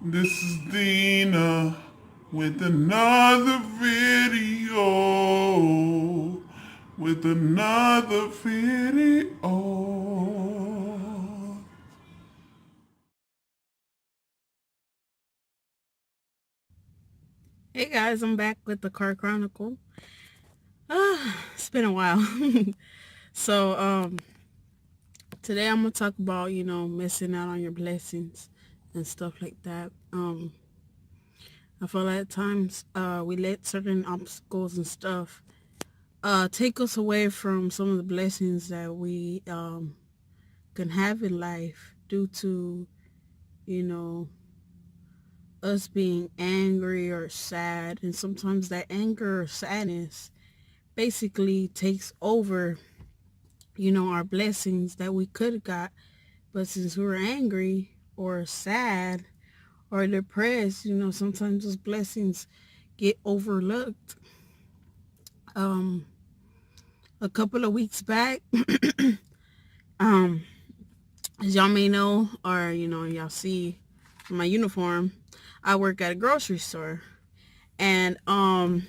This is Dina with another video. With another video. Hey guys, I'm back with the Car Chronicle. It's been a while. so today I'm gonna talk about, missing out on your blessings and stuff like that. I feel like at times we let certain obstacles and stuff take us away from some of the blessings that we can have in life due to, you know, us being angry or sad, and sometimes that anger or sadness basically takes over, our blessings that we could have got. But since we're angry or sad or depressed, sometimes those blessings get overlooked. Um, a couple of weeks back, um, as y'all may know, or y'all see from my uniform, I work at a grocery store, and I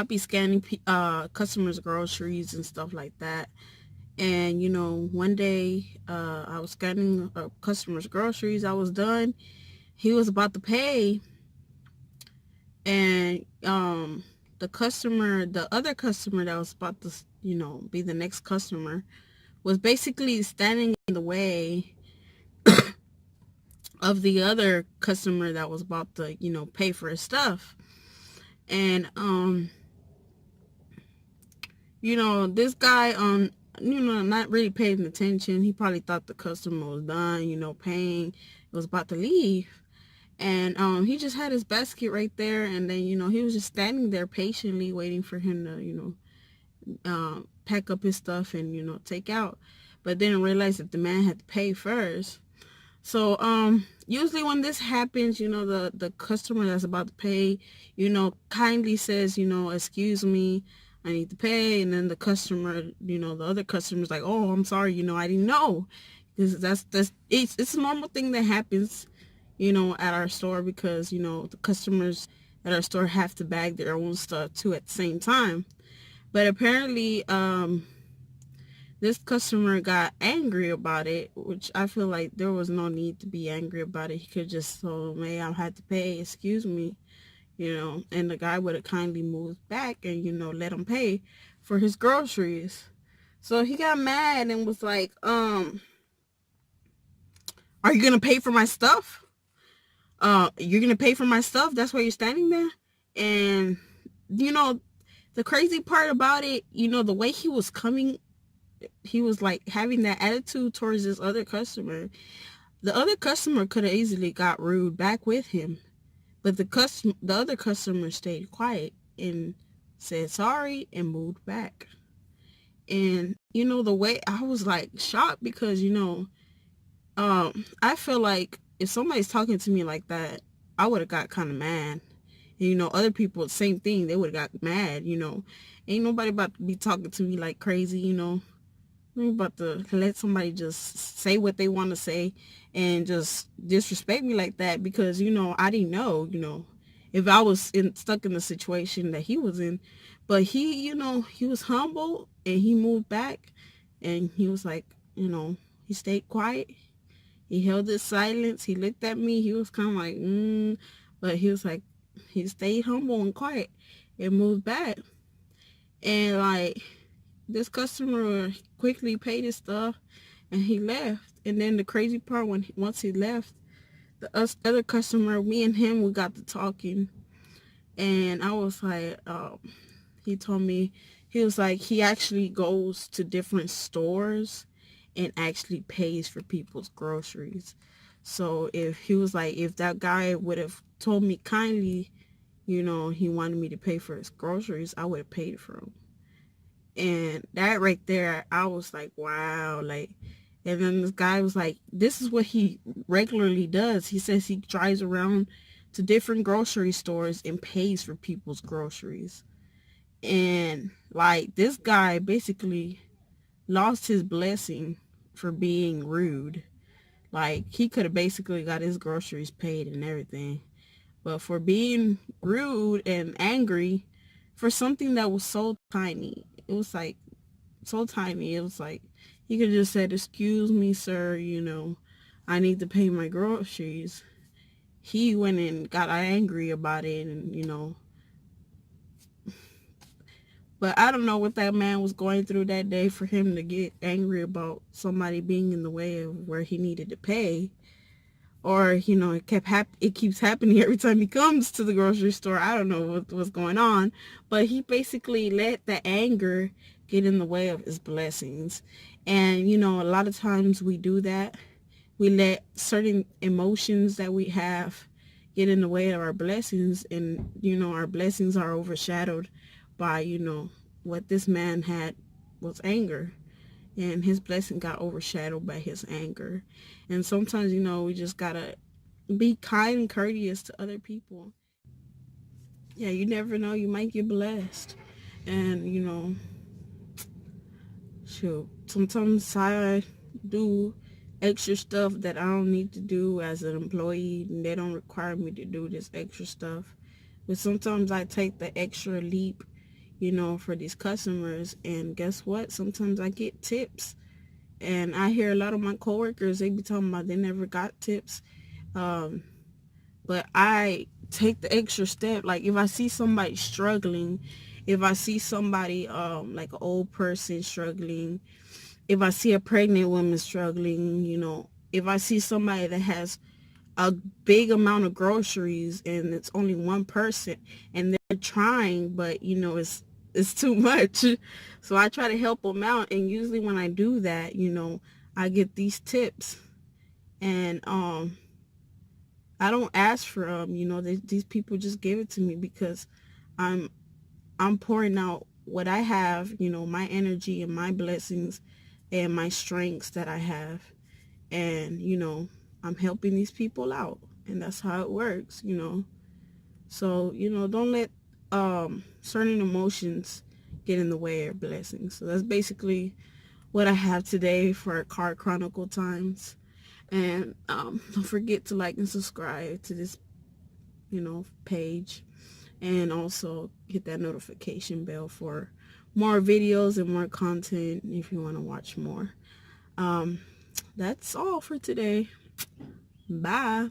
be scanning customers' groceries and stuff like that. And one day, I was scanning a customer's groceries. I was done. He was about to pay, and the other customer that was about to, be the next customer, was basically standing in the way of the other customer that was about to, pay for his stuff. And this guy, not really paying attention. He probably thought the customer was done, paying, it was about to leave. And he just had his basket right there, and then he was just standing there patiently waiting for him to pack up his stuff and take out, but didn't realize that the man had to pay first. So usually when this happens, the customer that's about to pay, kindly says, excuse me, I need to pay. And then the customer, the other customer's like, oh, I'm sorry, I didn't know. Because it's a normal thing that happens, at our store, because the customers at our store have to bag their own stuff too at the same time. But apparently, this customer got angry about it, which I feel like there was no need to be angry about it. He could just told him, hey, I had to pay, excuse me, and the guy would have kindly moved back and, let him pay for his groceries. So he got mad and was like, are you gonna pay for my stuff? You're gonna pay for my stuff? That's why you're standing there? And you know, the crazy part about it, the way he was coming, he was like having that attitude towards this other customer. The other customer could have easily got rude back with him, but the other customer stayed quiet and said sorry and moved back. And the way I was like shocked, because I feel like if somebody's talking to me like that, I would have got kind of mad. And, other people, same thing, they would have got mad. Ain't nobody about to be talking to me like crazy. I'm about to let somebody just say what they want to say and just disrespect me like that, because I didn't know, if I was stuck in the situation that he was in. But he was humble and he moved back, and he was like, he stayed quiet. He held his silence. He looked at me. He was kind of like, but he was like, he stayed humble and quiet and moved back. And like, this customer quickly paid his stuff and he left. And then the crazy part, once he left, the other customer, me and him, we got to talking, and I was like, he told me, he was like, he actually goes to different stores and actually pays for people's groceries. So if he was like, if that guy would have told me kindly, he wanted me to pay for his groceries, I would have paid for him. And that right there, I was like, wow. Like, and then this guy was like, this is what he regularly does. He says he drives around to different grocery stores and pays for people's groceries. And like, this guy basically lost his blessing for being rude. Like, he could have basically got his groceries paid and everything. But for being rude and angry for something that was so tiny, it was like so tiny. It was like he could have just said, "Excuse me, sir, I need to pay my groceries." He went and got angry about it, and but I don't know what that man was going through that day for him to get angry about somebody being in the way of where he needed to pay. Or it keeps happening every time he comes to the grocery store. I don't know what's going on, but he basically let the anger get in the way of his blessings. And a lot of times we do that. We let certain emotions that we have get in the way of our blessings, and our blessings are overshadowed by what this man had was anger, and his blessing got overshadowed by his anger. And sometimes, we just gotta be kind and courteous to other people. Yeah, you never know, you might get blessed. And shoot, sometimes I do extra stuff that I don't need to do as an employee, and they don't require me to do this extra stuff. But sometimes I take the extra leap, for these customers, and guess what? Sometimes I get tips. And I hear a lot of my coworkers, they be talking about they never got tips. Um, but I take the extra step. Like, if I see somebody struggling, if I see somebody like an old person struggling, if I see a pregnant woman struggling, if I see somebody that has a big amount of groceries and it's only one person and they're trying, but it's too much. So I try to help them out, and usually when I do that, I get these tips. And I don't ask for them. These people just give it to me because I'm I'm pouring out what I have, my energy and my blessings and my strengths that I have. And I'm helping these people out, and that's how it works. So don't let certain emotions get in the way of blessings. So that's basically what I have today for Car Chronicle Times. And don't forget to like and subscribe to this page, and also hit that notification bell for more videos and more content if you want to watch more. um that's all for today. Bye.